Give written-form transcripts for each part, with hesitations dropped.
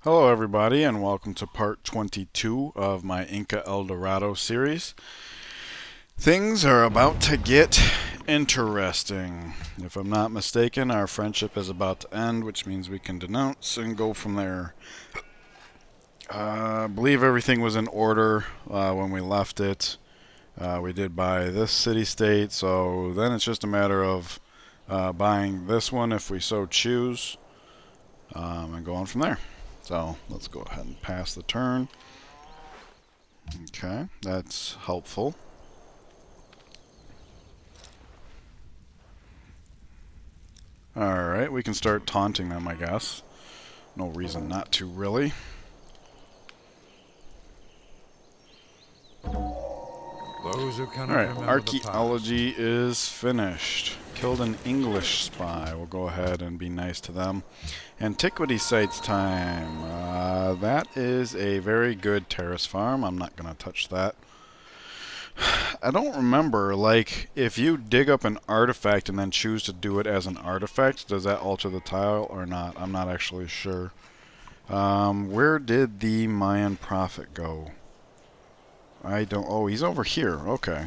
Hello everybody and welcome to part 22 of my Inca El Dorado series. Things are about to get interesting. If I'm not mistaken, our friendship is about to end, which means we can denounce and go from there. I believe everything was in order when we left it. We did buy this city-state, so then it's just a matter of buying this one if we so choose, and going from there. So let's go ahead and pass the turn. Okay, that's helpful. Alright, we can start taunting them, I guess. No reason not to, really. Those who cannot Alright, remember archaeology is finished. Killed an English spy. We'll go ahead and be nice to them. Antiquity sites time. That is a very good terrace farm. I'm not going to touch that. I don't remember, like, if you dig up an artifact and then choose to do it as an artifact, does that alter the tile or not? I'm not actually sure. Where did the Mayan prophet go? I don't... Oh, he's over here. Okay.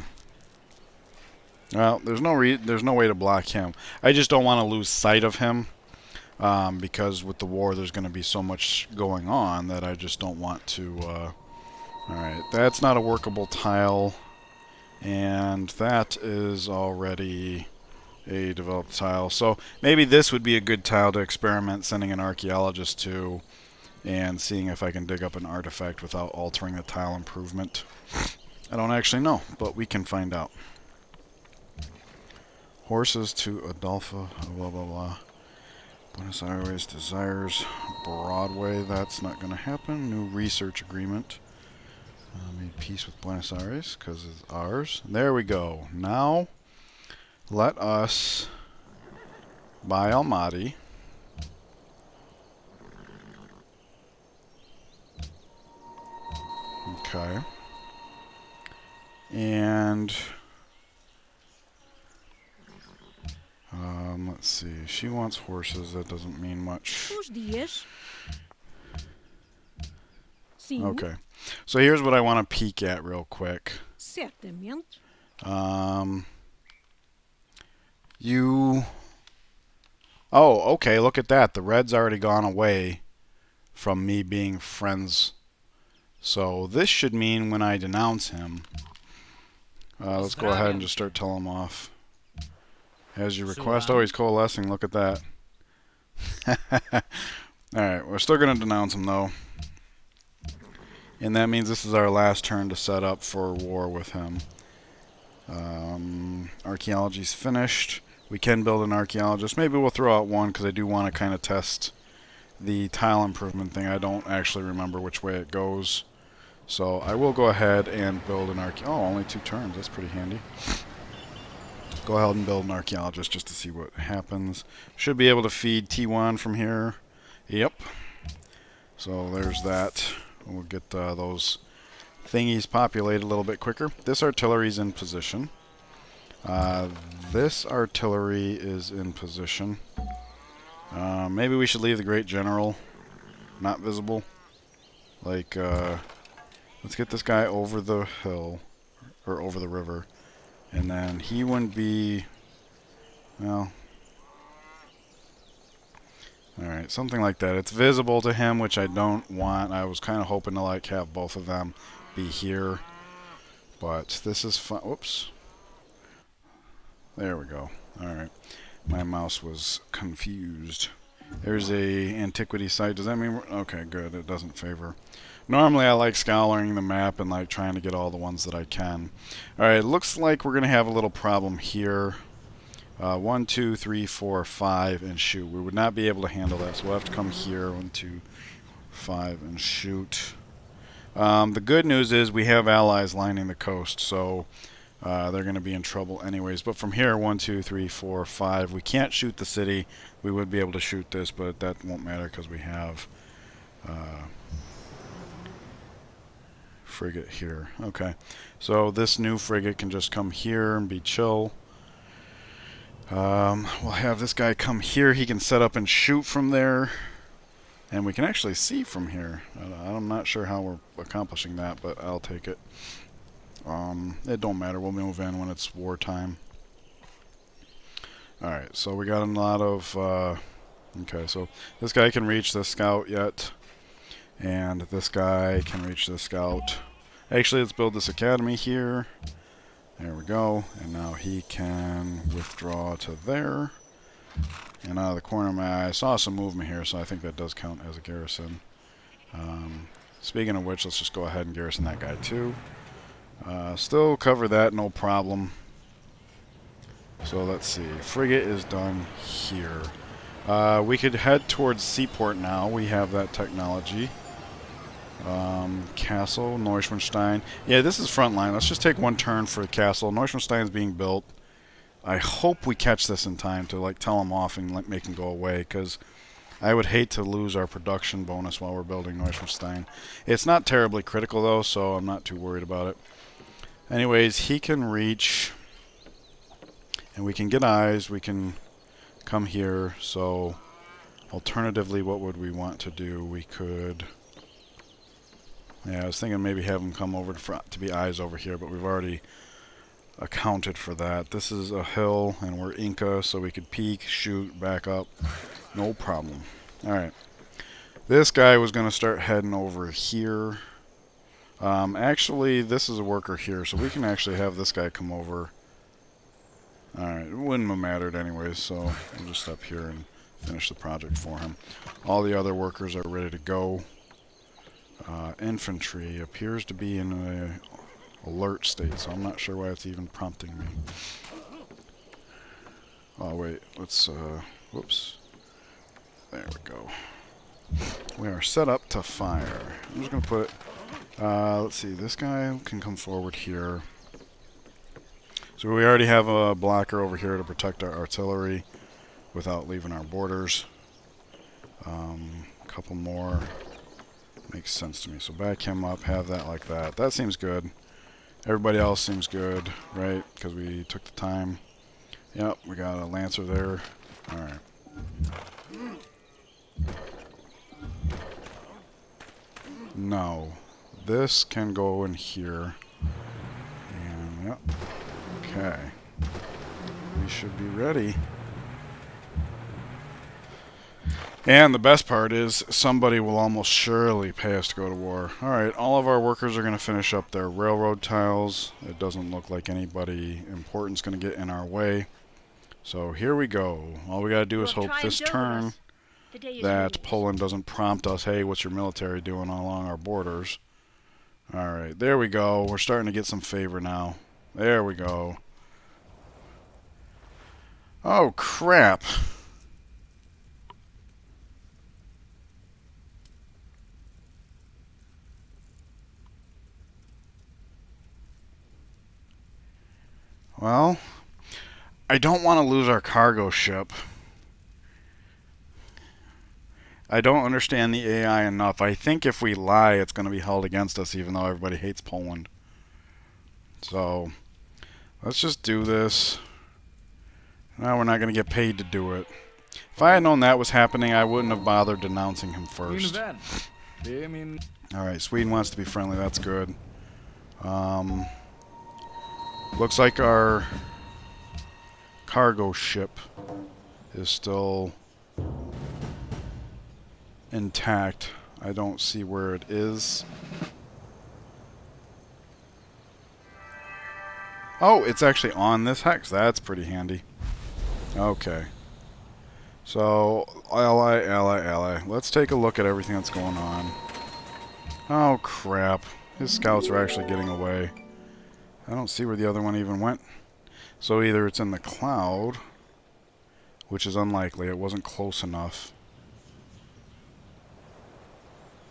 Well, there's no way to block him. I just don't want to lose sight of him, because with the war there's going to be so much going on that I just don't want to... Alright, that's not a workable tile. And that is already a developed tile. So maybe this would be a good tile to experiment sending an archaeologist to and seeing if I can dig up an artifact without altering the tile improvement. I don't actually know, but we can find out. Horses to Adolfo, blah blah blah. Buenos Aires desires Broadway. That's not going to happen. New research agreement. Made peace with Buenos Aires because it's ours. There we go. Now, let us buy Almaty. Okay. And let's see. She wants horses. That doesn't mean much. Okay. So here's what I want to peek at real quick. You... Oh, okay, look at that. The red's already gone away from me being friends. So this should mean when I denounce him... let's go ahead and just start telling him off. As you request. Oh, he's coalescing. Look at that. Alright, we're still going to denounce him, though. And that means this is our last turn to set up for war with him. Archaeology's finished. We can build an archaeologist. Maybe we'll throw out one because I do want to kind of test the tile improvement thing. I don't actually remember which way it goes. So I will go ahead and build an archaeologist. Oh, only 2 turns. That's pretty handy. Go ahead and build an archaeologist just to see what happens. Should be able to feed T1 from here. Yep. So there's that. We'll get those thingies populated a little bit quicker. This artillery's in position. This artillery is in position. Maybe we should leave the Great General not visible. Like, let's get this guy over the hill, or over the river. And then he wouldn't be, well... Alright, something like that. It's visible to him, which I don't want. I was kind of hoping to like have both of them be here. But this is fun. Whoops. There we go. Alright. My mouse was confused. There's a antiquity site. Does that mean okay, good. It doesn't favor. Normally I like scouring the map and like trying to get all the ones that I can. Alright, looks like we're going to have a little problem here. 1, 2, 3, 4, 5, and shoot. We would not be able to handle that, so we'll have to come here. 1, 2, 5, and shoot. The good news is we have allies lining the coast, so they're going to be in trouble anyways. But from here, 1, 2, 3, 4, 5. We can't shoot the city. We would be able to shoot this, but that won't matter because we have frigate here. Okay, so this new frigate can just come here and be chill. We'll have this guy come here. He can set up and shoot from there. And we can actually see from here. I'm not sure how we're accomplishing that, but I'll take it. It don't matter. We'll move in when it's wartime. Alright, so we got a lot of... okay, so this guy can reach the scout yet. And this guy can reach the scout. Actually, let's build this academy here. There we go. And now he can withdraw to there. And out of the corner of my eye, I saw some movement here, so I think that does count as a garrison. Speaking of which, let's just go ahead and garrison that guy too. Still cover that, no problem. So let's see. Frigate is done here. We could head towards Seaport now. We have that technology. Castle, Neuschwanstein. Yeah, this is front line. Let's just take one turn for the castle. Neuschwanstein is being built. I hope we catch this in time to like tell them off and make them go away, because I would hate to lose our production bonus while we're building Neuschwanstein. It's not terribly critical though, so I'm not too worried about it. Anyways, he can reach, and we can get eyes. We can come here. So alternatively, what would we want to do? We could... yeah, I was thinking maybe have him come over to be eyes over here, but we've already accounted for that. This is a hill, and we're Inca, so we could peek, shoot, back up. No problem. Alright. This guy was going to start heading over here. Actually, this is a worker here, so we can actually have this guy come over. Alright, it wouldn't have mattered anyways, so we'll just step here and finish the project for him. All the other workers are ready to go. Infantry appears to be in an alert state, so I'm not sure why it's even prompting me. Oh wait, let's whoops. There we go. We are set up to fire. I'm just gonna put let's see, this guy can come forward here. So we already have a blocker over here to protect our artillery without leaving our borders. A couple more makes sense to me. So back him up, have that like that. That seems good. Everybody else seems good, right? Because we took the time. Yep, we got a lancer there. Alright. No. This can go in here. And, yep. Okay. We should be ready. And the best part is somebody will almost surely pay us to go to war. Alright, all of our workers are going to finish up their railroad tiles. It doesn't look like anybody important's going to get in our way. So here we go. All we got to do is hope this turn that Poland doesn't prompt us, hey, what's your military doing along our borders? Alright, there we go. We're starting to get some favor now. There we go. Oh, crap. Well, I don't want to lose our cargo ship. I don't understand the AI enough. I think if we lie, it's going to be held against us, even though everybody hates Poland. So, let's just do this. Now we're not going to get paid to do it. If I had known that was happening, I wouldn't have bothered denouncing him first. Alright, Sweden wants to be friendly. That's good. Looks like our cargo ship is still intact. I don't see where it is. Oh, it's actually on this hex. That's pretty handy. Okay. So, ally. Let's take a look at everything that's going on. Oh, crap. His scouts are actually getting away. I don't see where the other one even went. So either it's in the cloud, which is unlikely. It wasn't close enough.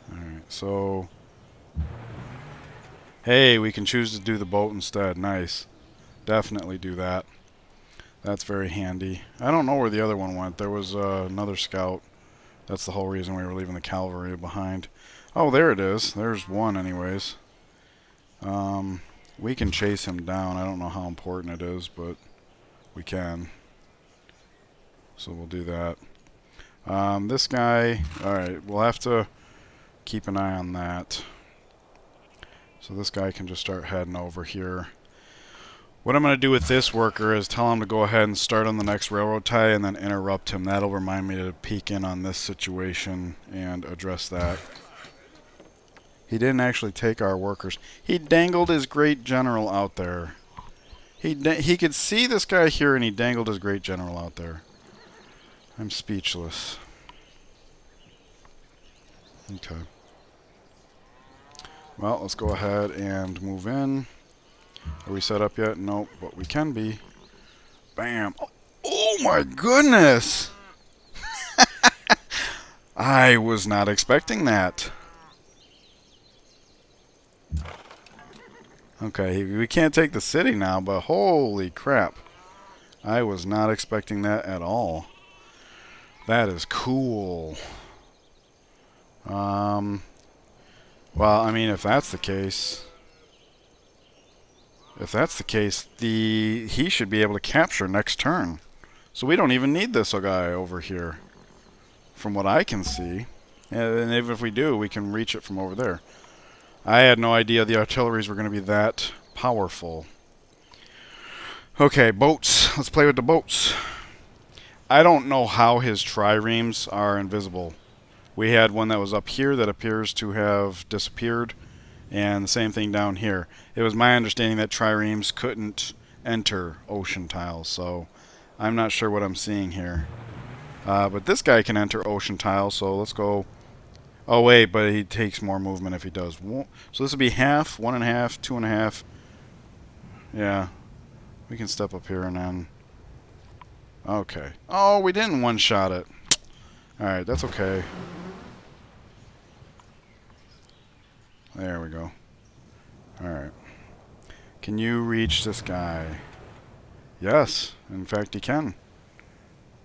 Alright, so... hey, we can choose to do the boat instead. Nice. Definitely do that. That's very handy. I don't know where the other one went. There was another scout. That's the whole reason we were leaving the cavalry behind. Oh, there it is. There's one anyways. We can chase him down. I don't know how important it is, but we can. So we'll do that. This guy, alright, we'll have to keep an eye on that. So this guy can just start heading over here. What I'm going to do with this worker is tell him to go ahead and start on the next railroad tie and then interrupt him. That'll remind me to peek in on this situation and address that. He didn't actually take our workers. He dangled his great general out there. He could see this guy here and he dangled his great general out there. I'm speechless. Okay. Well, let's go ahead and move in. Are we set up yet? Nope, but we can be. Bam. Oh my goodness! I was not expecting that. Okay, we can't take the city now, but holy crap. I was not expecting that at all. That is cool. Well, I mean, if that's the case, he should be able to capture next turn. So we don't even need this guy over here, from what I can see. And even if we do, we can reach it from over there. I had no idea the artilleries were going to be that powerful. Okay, boats. Let's play with the boats. I don't know how his triremes are invisible. We had one that was up here that appears to have disappeared, and the same thing down here. It was my understanding that triremes couldn't enter ocean tiles, so I'm not sure what I'm seeing here. But this guy can enter ocean tiles, so let's go. Oh wait, but he takes more movement if he does. So this would be half, 1.5, 2.5. Yeah, we can step up here and then. Okay. Oh, we didn't one-shot it. Alright, that's okay. There we go. Alright. Can you reach this guy? Yes, in fact he can.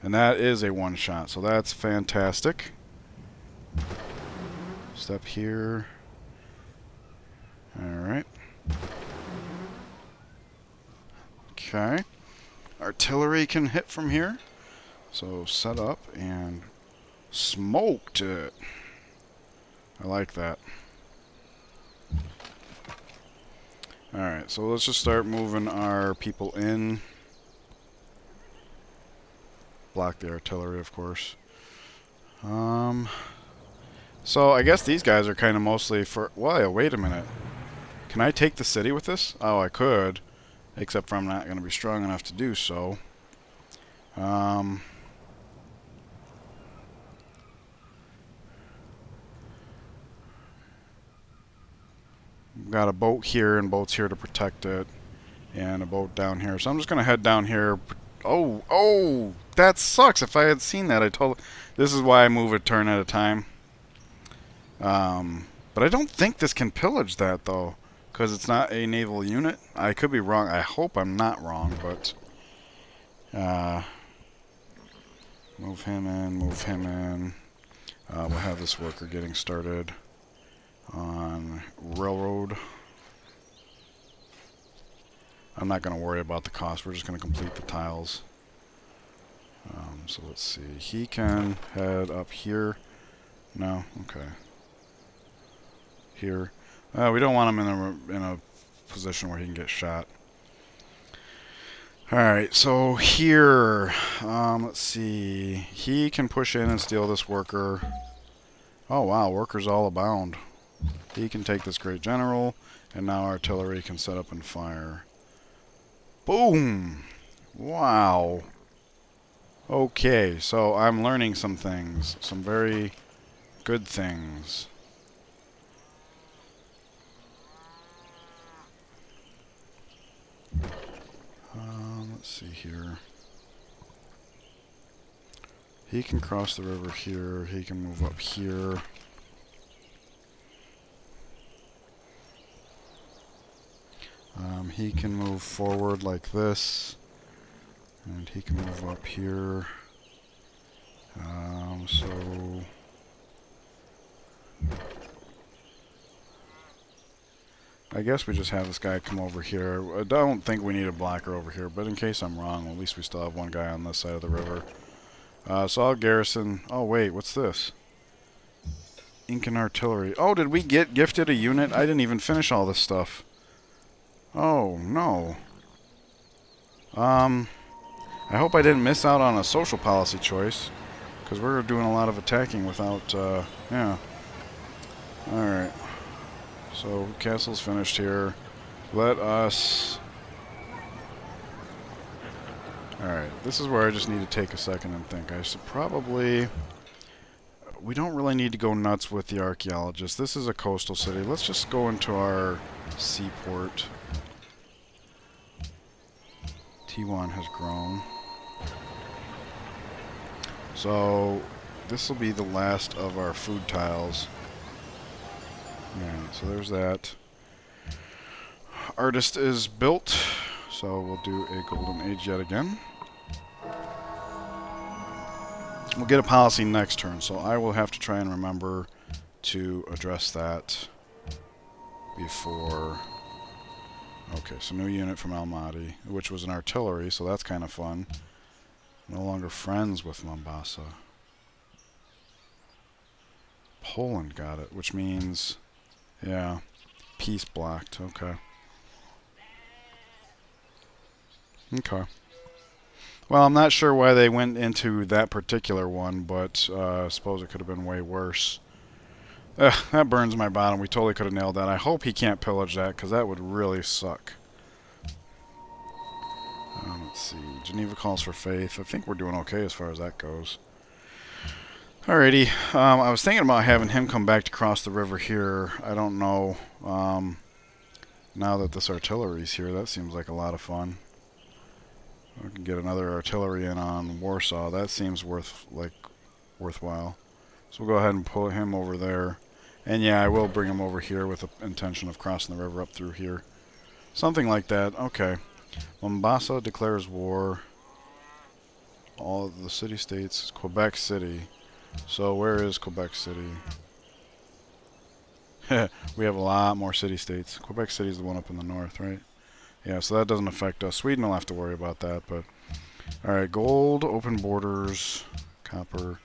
And that is a one-shot, so that's fantastic. Step here. Alright. Okay. Artillery can hit from here. So set up and smoked it. I like that. Alright, so let's just start moving our people in. Block the artillery, of course. So I guess these guys are kind of mostly for... Well, wait a minute. Can I take the city with this? Oh, I could. Except for I'm not going to be strong enough to do so. Got a boat here and boats here to protect it. And a boat down here. So I'm just going to head down here. Oh, that sucks. If I had seen that, I told... This is why I move a turn at a time. But I don't think this can pillage that, though. Because it's not a naval unit. I could be wrong. I hope I'm not wrong, but... move him in, move him in. We'll have this worker getting started on railroad. I'm not going to worry about the cost. We're just going to complete the tiles. So let's see. He can head up here. No? Okay. Here. We don't want him in a position where he can get shot. Alright, so here, let's see. He can push in and steal this worker. Oh wow, workers all abound. He can take this great general, and now artillery can set up and fire. Boom! Wow. Okay, so I'm learning some things. Some very good things. Let's see here. He can cross the river here. He can move up here. He can move forward like this. And he can move up here. So... I guess we just have this guy come over here. I don't think we need a blocker over here, but in case I'm wrong, at least we still have one guy on this side of the river. So I'll garrison. Oh wait, what's this? Incan artillery. Oh, did we get gifted a unit? I didn't even finish all this stuff. Oh no. I hope I didn't miss out on a social policy choice, because we're doing a lot of attacking without. Yeah. All right. So castle's finished here. Let us. Alright, this is where I just need to take a second and think. I should probably... We don't really need to go nuts with the archaeologists. This is a coastal city. Let's just go into our seaport. T1 has grown. So, this will be the last of our food tiles. Alright, so there's that. Artist is built. So we'll do a golden age yet again. We'll get a policy next turn, so I will have to try and remember to address that before... Okay, so new unit from Almaty, which was an artillery, so that's kind of fun. No longer friends with Mombasa. Poland got it, which means... Yeah, peace blocked, okay. Okay. Well, I'm not sure why they went into that particular one, but I suppose it could have been way worse. That burns my bottom. We totally could have nailed that. I hope he can't pillage that, because that would really suck. Let's see. Geneva calls for faith. I think we're doing okay as far as that goes. Alrighty. I was thinking about having him come back to cross the river here. I don't know. Now that this artillery's here, that seems like a lot of fun. We can get another artillery in on Warsaw. That seems worthwhile. So we'll go ahead and pull him over there. And yeah, I will bring him over here with the intention of crossing the river up through here. Something like that. Okay. Mombasa declares war. All of the city-states. Quebec City. So where is Quebec City? We have a lot more city-states. Quebec City is the one up in the north, right? Yeah, so that doesn't affect us. Sweden will have to worry about that, but... Alright, gold, open borders, copper.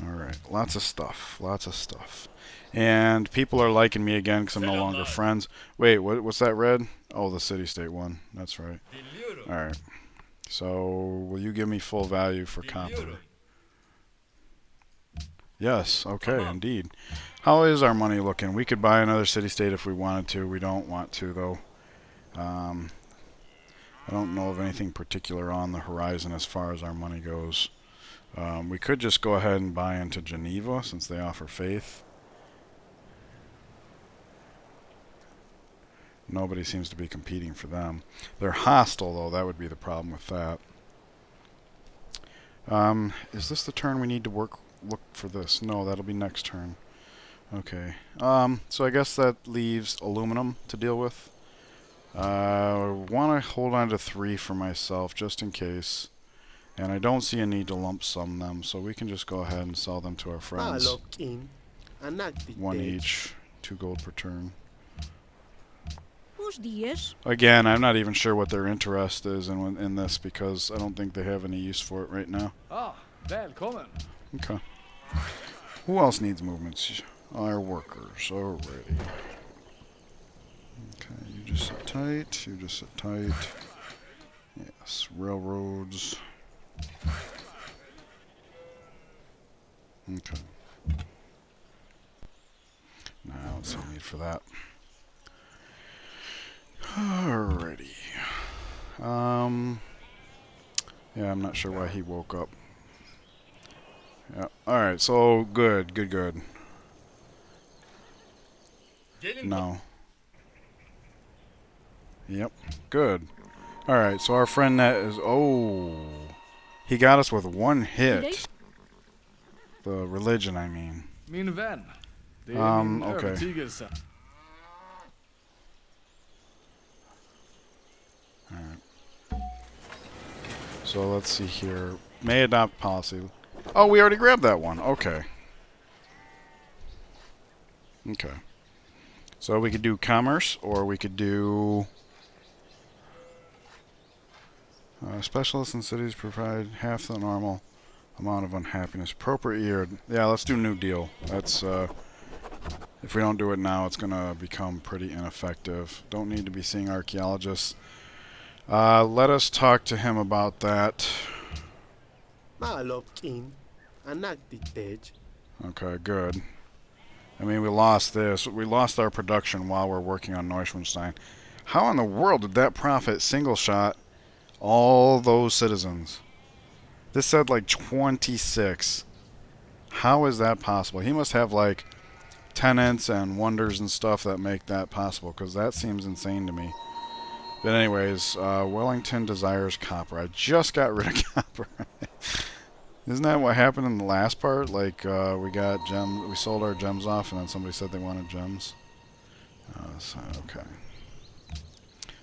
Alright, lots of stuff. Lots of stuff. And people are liking me again because I'm no longer friends. Wait, what's that red? Oh, the city-state one. That's right. Alright. So, will you give me full value for copper? Yes, okay, indeed. How is our money looking? We could buy another city-state if we wanted to. We don't want to, though. I don't know of anything particular on the horizon as far as our money goes. We could just go ahead and buy into Geneva since they offer faith. Nobody seems to be competing for them. They're hostile, though. That would be the problem with that. Is this the turn we need to look for this? No, that'll be next turn. Okay. So I guess that leaves aluminum to deal with. I want to hold on to 3 for myself, just in case. And I don't see a need to lump sum them, so we can just go ahead and sell them to our friends. 1 each, 2 gold per turn. Again, I'm not even sure what their interest is in this, because I don't think they have any use for it right now. Välkommen. Okay. Who else needs movements? Our workers, already. Okay, you just sit tight, you just sit tight. Yes, railroads. Okay. No, I don't see a need for that. Alrighty. Yeah, I'm not sure why he woke up. Yeah. Alright, so good. No. Yep, good. Alright, so our friend that is... Oh! He got us with 1 hit. The religion, I mean. Min vän. Det är min okay. övertygelse. Alright. So let's see here. May adopt policy. Oh, we already grabbed that one. Okay. Okay. So we could do commerce, or we could do... specialists in cities provide half the normal. Amount of unhappiness. Appropriate year. Yeah, let's do New Deal. That's, if we don't do it now, it's going to become pretty ineffective. Don't need to be seeing archaeologists. Let us talk to him about that. Okay, good. I mean, we lost this. We lost our production while we're working on Neuschwanstein. How in the world did that prophet single shot all those citizens? This said like 26. How is that possible? He must have like tenants and wonders and stuff that make that possible, because that seems insane to me. But anyways, Wellington desires copper. I just got rid of copper. Isn't that what happened in the last part? Like, we got gems, we sold our gems off, and then somebody said they wanted gems. Okay.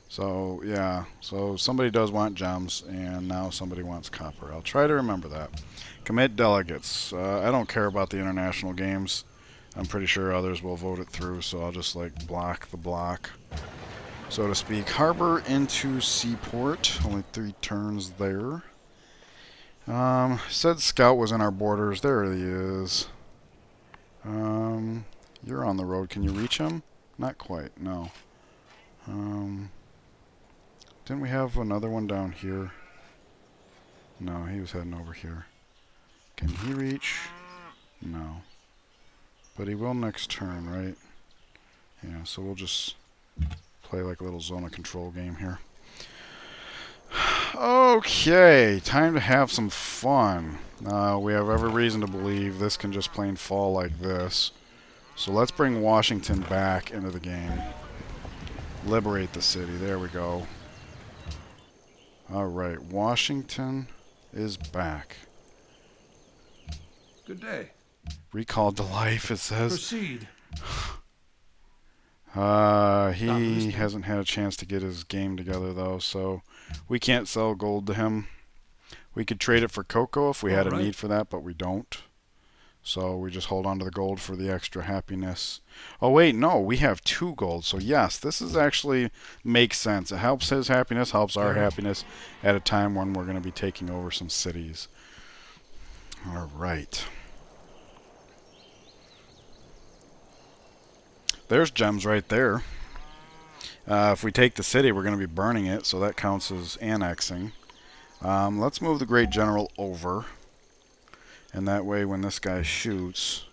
So, yeah. So, somebody does want gems, and now somebody wants copper. I'll try to remember that. Commit delegates. I don't care about the international games. I'm pretty sure others will vote it through, so I'll just, like, block the block, so to speak. Harbor into seaport. Only 3 turns there. Said scout was in our borders. There he is. You're on the road. Can you reach him? Not quite, no. Didn't we have another one down here? No, he was heading over here. Can he reach? No. But he will next turn, right? Yeah, so we'll just play like a little zone of control game here. Okay, time to have some fun. We have every reason to believe this can just plain fall like this. So let's bring Washington back into the game. Liberate the city. There we go. Alright, Washington is back. Good day. Recalled to life, it says. Proceed. He hasn't had a chance to get his game together, though, so we can't sell gold to him. We could trade it for cocoa if we had a need for that, but we don't. So we just hold on to the gold for the extra happiness. Oh, wait, no, we have 2 gold, so yes, this is actually makes sense. It helps his happiness, helps our happiness at a time when we're going to be taking over some cities. All right. There's gems right there. If we take the city, we're going to be burning it, so that counts as annexing. Let's move the Great General over. And that way, when this guy shoots...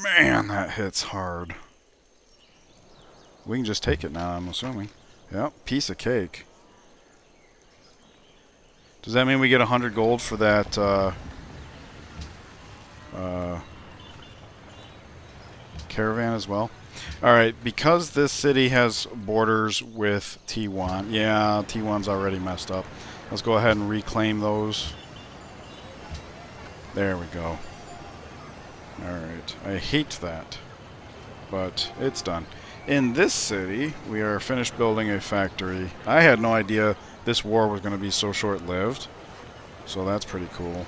Man, that hits hard. We can just take it now, I'm assuming. Yep, piece of cake. Does that mean we get 100 gold for that caravan as well? Alright, because this city has borders with T1. Yeah, T1's already messed up. Let's go ahead and reclaim those. There we go. Alright, I hate that, but it's done. In this city, we are finished building a factory. I had no idea this war was going to be so short-lived, so that's pretty cool.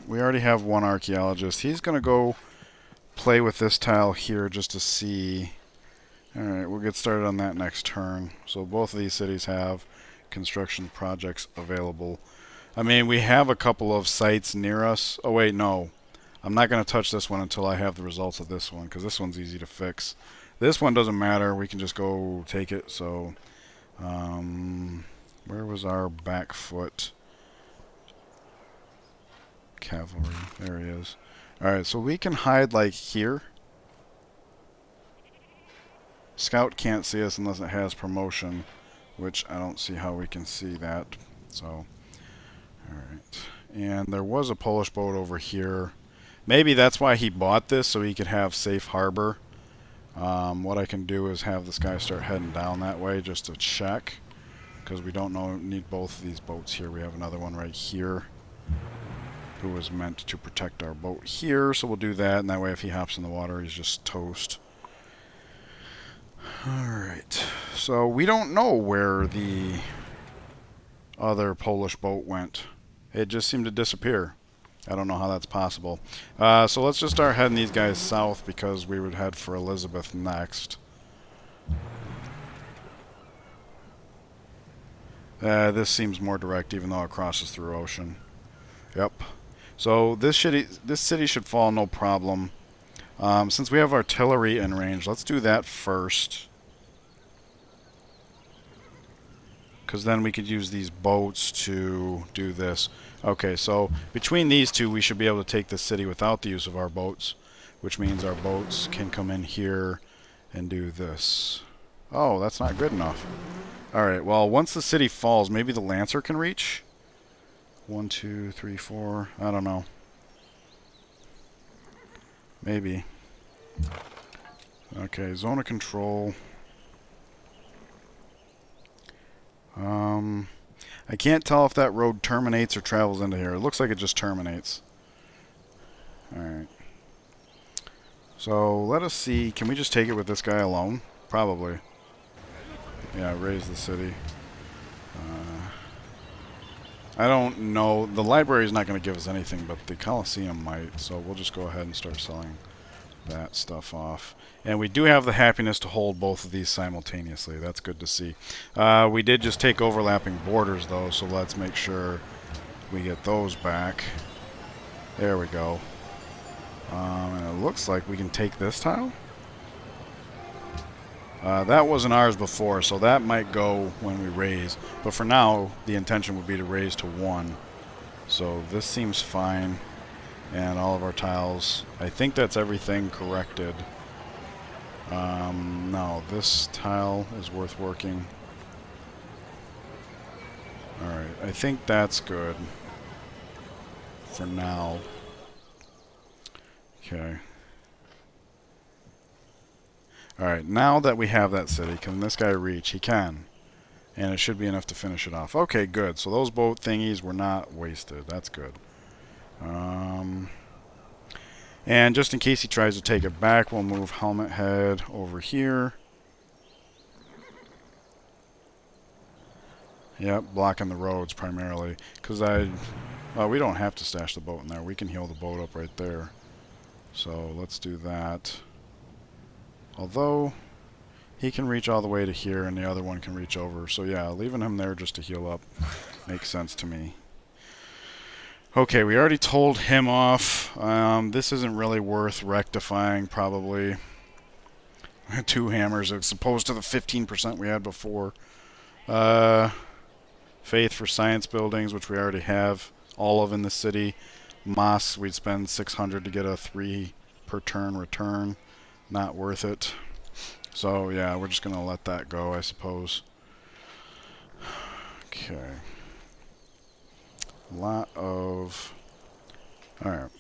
We already have 1 archaeologist. He's going to go play with this tile here just to see. Alright, we'll get started on that next turn. So both of these cities have construction projects available. I mean, we have a couple of sites near us. Oh, wait, no. I'm not going to touch this one until I have the results of this one, because this one's easy to fix. This one doesn't matter. We can just go take it. So, where was our back foot? Cavalry. There he is. Alright, so we can hide, like, here. Scout can't see us unless it has promotion, which I don't see how we can see that. So... Alright, and there was a Polish boat over here. Maybe that's why he bought this, so he could have safe harbor. What I can do is have this guy start heading down that way just to check, because we don't need both of these boats here. We have another one right here who was meant to protect our boat here, so we'll do that, and that way if he hops in the water, he's just toast. Alright, so we don't know where the other Polish boat went. It just seemed to disappear. I don't know how that's possible. So let's just start heading these guys south, because we would head for Elizabeth next. This seems more direct, even though it crosses through ocean. Yep. So this city should fall no problem. Since we have artillery in range, let's do that first. Because then we could use these boats to do this. Okay, so between these two, we should be able to take this city without the use of our boats, which means our boats can come in here and do this. Oh, that's not good enough. Alright, well, once the city falls, maybe the Lancer can reach? 1, 2, 3, 4. I don't know. Maybe. Okay, zone of control. I can't tell if that road terminates or travels into here. It looks like it just terminates. Alright. So, let us see. Can we just take it with this guy alone? Probably. Yeah, raise the city. I don't know. The library is not going to give us anything, but the Colosseum might. So we'll just go ahead and start selling that stuff off. And we do have the happiness to hold both of these simultaneously. That's good to see. We did just take overlapping borders, though, so let's make sure we get those back. There we go. And it looks like we can take this tile. That wasn't ours before, so that might go when we raise. But for now, the intention would be to raise to 1. So this seems fine. And all of our tiles, I think that's everything corrected. No, this tile is worth working. Alright, I think that's good. For now. Okay. Alright, now that we have that city, can this guy reach? He can. And it should be enough to finish it off. Okay, good. So those boat thingies were not wasted. That's good. And just in case he tries to take it back, we'll move Helmet Head over here. Yep, blocking the roads primarily. Because we don't have to stash the boat in there. We can heal the boat up right there. So let's do that. Although, he can reach all the way to here and the other one can reach over. So yeah, leaving him there just to heal up makes sense to me. Okay, we already told him off. This isn't really worth rectifying, probably. 2 hammers as opposed to the 15% we had before. Faith for science buildings, which we already have all of in the city. Mosques, we'd spend 600 to get a 3 per turn return. Not worth it. So, yeah, we're just going to let that go, I suppose. Okay. Lot of... Alright.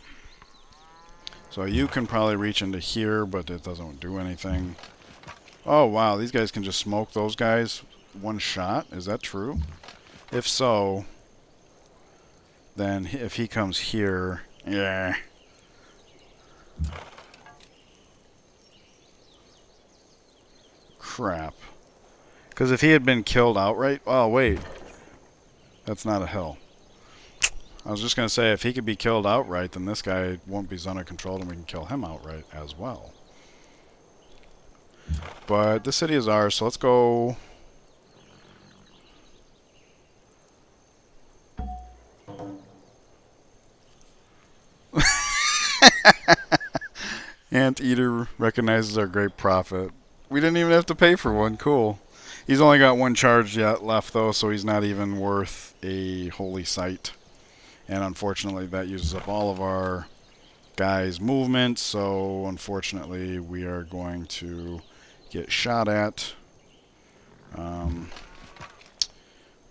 So you can probably reach into here, but it doesn't do anything. Oh, wow, these guys can just smoke those guys one shot? Is that true? If so, then if he comes here... Yeah. Crap. Because if he had been killed outright... Oh, wait. That's not a hill. I was just going to say, if he could be killed outright, then this guy won't be zone controlled and we can kill him outright as well. But this city is ours, so let's go... Anteater recognizes our great prophet. We didn't even have to pay for one. Cool. He's only got 1 charge yet left, though, so he's not even worth a holy site. And unfortunately, that uses up all of our guys' movement, so unfortunately, we are going to get shot at.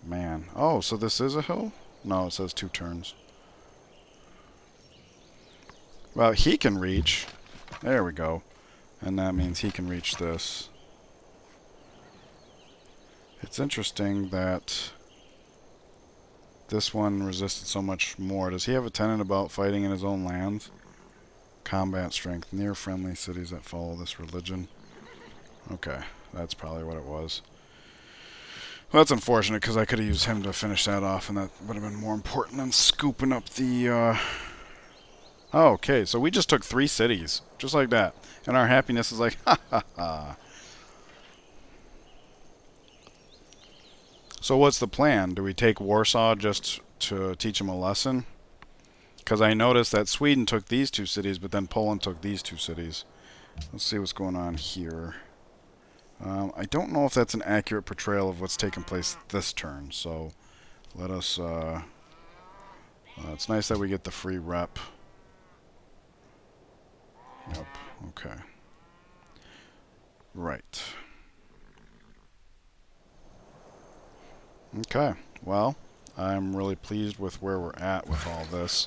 Man. Oh, so this is a hill? No, it says 2 turns. Well, he can reach. There we go. And that means he can reach this. It's interesting that this one resisted so much more. Does he have a tenet about fighting in his own lands? Combat strength near friendly cities that follow this religion. Okay, that's probably what it was. Well, that's unfortunate because I could have used him to finish that off and that would have been more important than scooping up the... Oh, okay, so we just took 3 cities, just like that. And our happiness is like, ha ha ha. So what's the plan? Do we take Warsaw just to teach them a lesson? Because I noticed that Sweden took these two cities, but then Poland took these two cities. Let's see what's going on here. I don't know if that's an accurate portrayal of what's taking place this turn, so let us... it's nice that we get the free rep. Yep, okay. Right. Okay, well, I'm really pleased with where we're at with all this.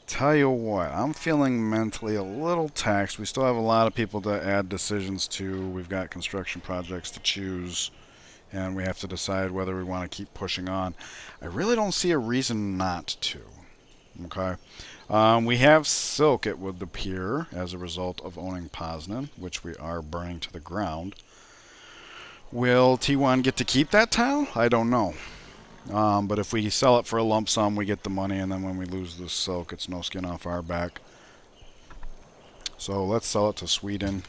Tell you what, I'm feeling mentally a little taxed. We still have a lot of people to add decisions to. We've got construction projects to choose, and we have to decide whether we want to keep pushing on. I really don't see a reason not to. Okay. We have silk, it would appear, as a result of owning Poznan, which we are burning to the ground. Will T1 get to keep that tile? I don't know. But if we sell it for a lump sum, we get the money, and then when we lose the silk, it's no skin off our back. So let's sell it to Sweden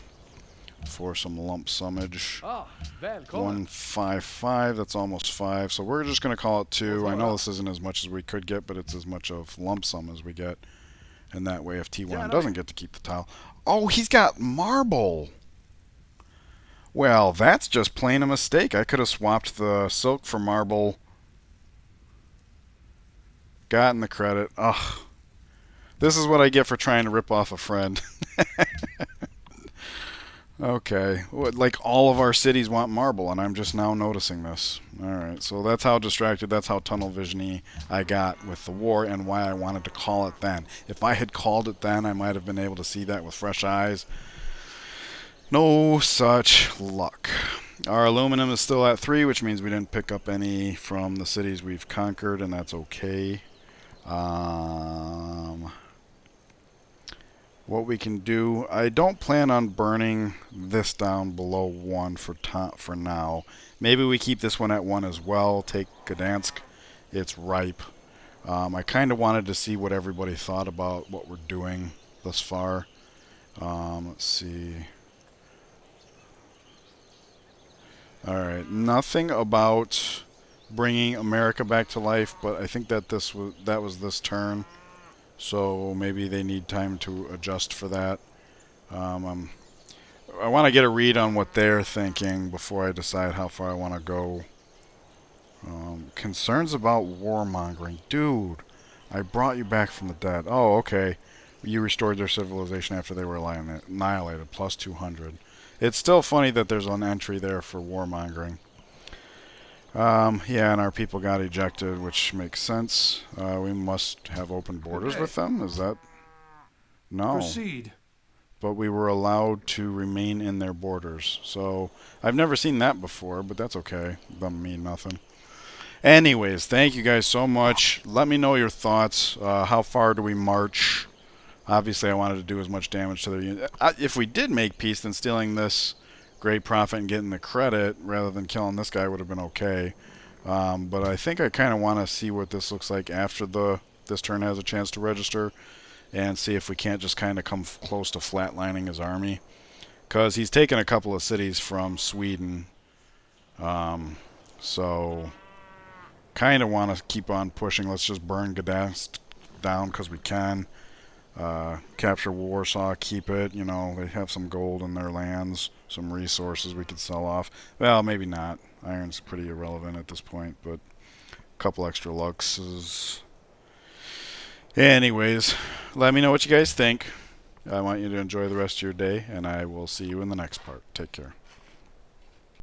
for some lump summage. Välkommen. 155, that's almost 5. So we're just going to call it 2. I know this isn't as much as we could get, but it's as much of lump sum as we get. And that way, if T1 doesn't get to keep the tile... Oh, he's got marble! Well, that's just plain a mistake. I could have swapped the silk for marble... Gotten the credit. Ugh. This is what I get for trying to rip off a friend. Okay. Like all of our cities want marble, and I'm just now noticing this. Alright, so that's how distracted, that's how tunnel vision-y I got with the war and why I wanted to call it then. If I had called it then, I might have been able to see that with fresh eyes. No such luck. Our aluminum is still at 3, which means we didn't pick up any from the cities we've conquered, and that's okay. What we can do, I don't plan on burning this down below 1 for now. Maybe we keep this one at 1 as well. Take Gdansk. It's ripe. I kind of wanted to see what everybody thought about what we're doing thus far. Let's see. Alright, nothing about bringing America back to life, but I think that that was this turn. So maybe they need time to adjust for that. I want to get a read on what they're thinking before I decide how far I want to go. Concerns about warmongering. Dude, I brought you back from the dead. Oh, okay. You restored their civilization after they were annihilated. Plus 200. It's still funny that there's an entry there for warmongering. Yeah, and our people got ejected, which makes sense. We must have open borders with them. Is that... No. Proceed. But we were allowed to remain in their borders. So, I've never seen that before, but that's okay. Doesn't mean nothing. Anyways, thank you guys so much. Let me know your thoughts. How far do we march? Obviously, I wanted to do as much damage to their unit. If we did make peace, then stealing this great profit and getting the credit rather than killing this guy would have been okay. But I think I kind of want to see what this looks like after this turn has a chance to register and see if we can't just kind of come close to flatlining his army. Because he's taken a couple of cities from Sweden. So kind of want to keep on pushing. Let's just burn Gdansk down because we can. Capture Warsaw, keep it. You know, they have some gold in their lands, some resources we could sell off. Well, maybe not. Iron's pretty irrelevant at this point, but a couple extra luxes. Anyways, let me know what you guys think. I want you to enjoy the rest of your day, and I will see you in the next part. Take care.